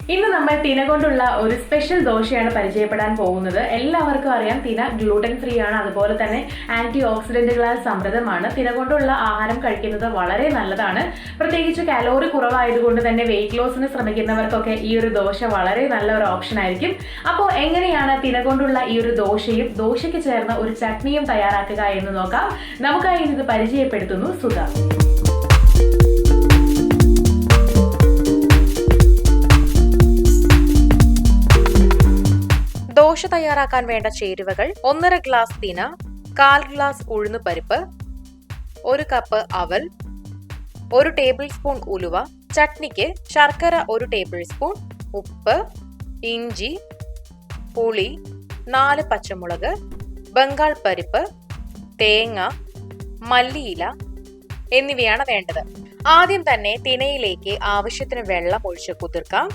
ഇന്ന് നമ്മൾ തിന കൊണ്ടുള്ള ഒരു സ്പെഷ്യൽ ദോശയാണ് പരിചയപ്പെടാൻ പോകുന്നത്. എല്ലാവർക്കും അറിയാം തിന ഗ്ലൂട്ടൻ ഫ്രീ ആണ്, അതുപോലെ തന്നെ ആന്റി ഓക്സിഡന്റുകളാൽ സമൃദ്ധമാണ്. തിന കൊണ്ടുള്ള ആഹാരം കഴിക്കുന്നത് വളരെ നല്ലതാണ്. പ്രത്യേകിച്ച് കാലോറി കുറവായതുകൊണ്ട് തന്നെ വെയിറ്റ് ലോസിന് ശ്രമിക്കുന്നവർക്കൊക്കെ ഈ ഒരു ദോശ വളരെ നല്ല ഒരു ഓപ്ഷൻ ആയിരിക്കും. അപ്പോൾ എങ്ങനെയാണ് തിന കൊണ്ടുള്ള ഈ ഒരു ദോശയും ദോശയ്ക്ക് ചേർന്ന ഒരു ചട്നിയും തയ്യാറാക്കുക എന്ന് നോക്കാം. നമുക്കായി ഇത് പരിചയപ്പെടുത്തുന്നു സുധ. ദോശ തയ്യാറാക്കാൻ വേണ്ട ചേരുവകൾ: 1.5 ഗ്ലാസ് തിന, 1/4 ഗ്ലാസ് ഉഴുന്നുപരിപ്പ്, 1 കപ്പ് അവൽ, 1 ടേബിൾ സ്പൂൺ ഉലുവ, ചട്നിക്ക് ശർക്കര 1 ടേബിൾ സ്പൂൺ, ഉപ്പ്, ഇഞ്ചി, പുളി, 4 പച്ചമുളക്, ബംഗാൾ പരിപ്പ്, തേങ്ങ, മല്ലിയില എന്നിവയാണ് വേണ്ടത്. ആദ്യം തന്നെ തിനയിലേക്ക് ആവശ്യത്തിന് വെള്ളം ഒഴിച്ച് കുതിർക്കാം.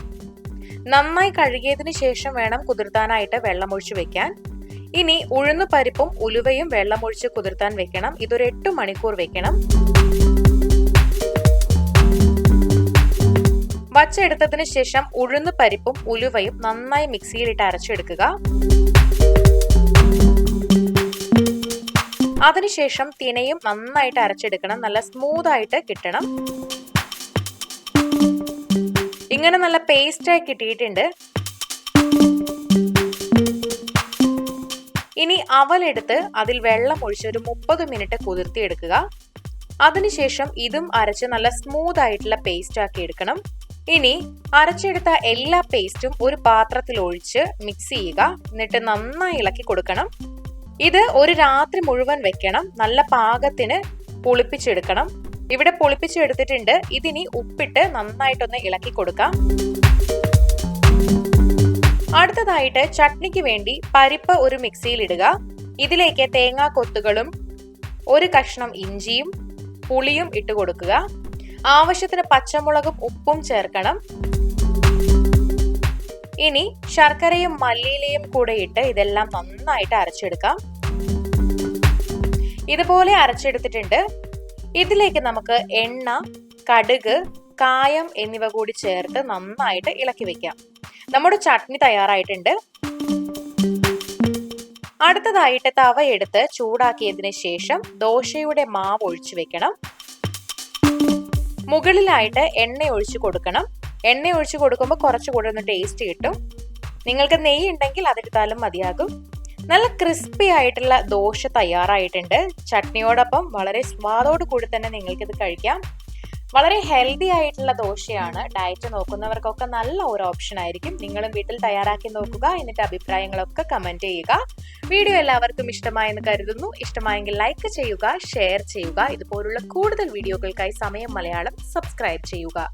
നന്നായി കഴുകിയതിനു ശേഷം വേണം കുതിർത്താനായിട്ട് വെള്ളമൊഴിച്ച് വെക്കാൻ. ഇനി ഉഴുന്നുപരിപ്പും ഉലുവയും വെള്ളമൊഴിച്ച് കുതിർത്താൻ വെക്കണം. ഇതൊരു 8 മണിക്കൂർ വെക്കണം. വച്ചെടുത്തതിന് ശേഷം ഉഴുന്നുപരിപ്പും ഉലുവയും നന്നായി മിക്സിയിലിട്ട് അരച്ചെടുക്കുക. അതിനുശേഷം തിനയും നന്നായിട്ട് അരച്ചെടുക്കണം. നല്ല സ്മൂത്ത് ആയിട്ട് കിട്ടണം. ഇങ്ങനെ നല്ല പേസ്റ്റായി കിട്ടിയിട്ടുണ്ട്. ഇനി അവലെടുത്ത് അതിൽ വെള്ളം ഒഴിച്ച് ഒരു 30 മിനിറ്റ് കുതിർത്തിയെടുക്കുക. അതിനുശേഷം ഇതും അരച്ച് നല്ല സ്മൂത്ത് ആയിട്ടുള്ള പേസ്റ്റ് ആക്കി എടുക്കണം. ഇനി അരച്ചെടുത്ത എല്ലാ പേസ്റ്റും ഒരു പാത്രത്തിൽ ഒഴിച്ച് മിക്സ് ചെയ്യുക. എന്നിട്ട് നന്നായി ഇളക്കി കൊടുക്കണം. ഇത് ഒരു രാത്രി മുഴുവൻ വെക്കണം. നല്ല പാകത്തിന് പുളിപ്പിച്ചെടുക്കണം. ഇവിടെ പുളിപ്പിച്ചെടുത്തിട്ടുണ്ട്. ഇതിനി ഉപ്പിട്ട് നന്നായിട്ടൊന്ന് ഇളക്കി കൊടുക്കാം. അടുത്തതായിട്ട് ചട്നിക്ക് വേണ്ടി പരിപ്പ് ഒരു മിക്സിയിൽ ഇടുക. ഇതിലേക്ക് തേങ്ങാ കൊത്തുകളും 1 കഷ്ണം ഇഞ്ചിയും പുളിയും ഇട്ട് കൊടുക്കുക. ആവശ്യത്തിന് പച്ചമുളകും ഉപ്പും ചേർക്കണം. ഇനി ശർക്കരയും മല്ലിയിലയും കൂടെ ഇട്ട് ഇതെല്ലാം നന്നായിട്ട് അരച്ചെടുക്കാം. ഇതുപോലെ അരച്ചെടുത്തിട്ടുണ്ട്. ഇതിലേക്ക് നമുക്ക് എണ്ണ, കടുക്, കായം എന്നിവ കൂടി ചേർത്ത് നന്നായിട്ട് ഇളക്കി വെക്കാം. നമ്മുടെ ചട്നി തയ്യാറായിട്ടുണ്ട്. അടുത്തതായിട്ട് തവ എടുത്ത് ചൂടാക്കിയതിനു ശേഷം ദോശയുടെ മാവ് ഒഴിച്ചു വെക്കണം. മുകളിലായിട്ട് എണ്ണ ഒഴിച്ചു കൊടുക്കണം. എണ്ണ ഒഴിച്ചു കൊടുക്കുമ്പോൾ കുറച്ചുകൂടെ ഒന്ന് ടേസ്റ്റ് കിട്ടും. നിങ്ങൾക്ക് നെയ്യ് ഉണ്ടെങ്കിൽ അതെടുത്താലും മതിയാകും. നല്ല ക്രിസ്പി ആയിട്ടുള്ള ദോശ തയ്യാറായിട്ടുണ്ട്. ചട്നിയോടൊപ്പം വളരെ സ്വാദോട് കൂടി തന്നെ നിങ്ങൾക്കിത് കഴിക്കാം. വളരെ ഹെൽത്തി ആയിട്ടുള്ള ദോശയാണ്. ഡയറ്റ് നോക്കുന്നവർക്കൊക്കെ നല്ല ഒരു ഓപ്ഷൻ ആയിരിക്കും. നിങ്ങളും വീട്ടിൽ തയ്യാറാക്കി നോക്കുക. എന്നിട്ട് അഭിപ്രായങ്ങളൊക്കെ കമന്റ് ചെയ്യുക. വീഡിയോ എല്ലാവർക്കും ഇഷ്ടമായെന്ന് കരുതുന്നു. ഇഷ്ടമായെങ്കിൽ ലൈക്ക് ചെയ്യുക, ഷെയർ ചെയ്യുക. ഇതുപോലുള്ള കൂടുതൽ വീഡിയോകൾക്കായി സമയം മലയാളം സബ്സ്ക്രൈബ് ചെയ്യുക.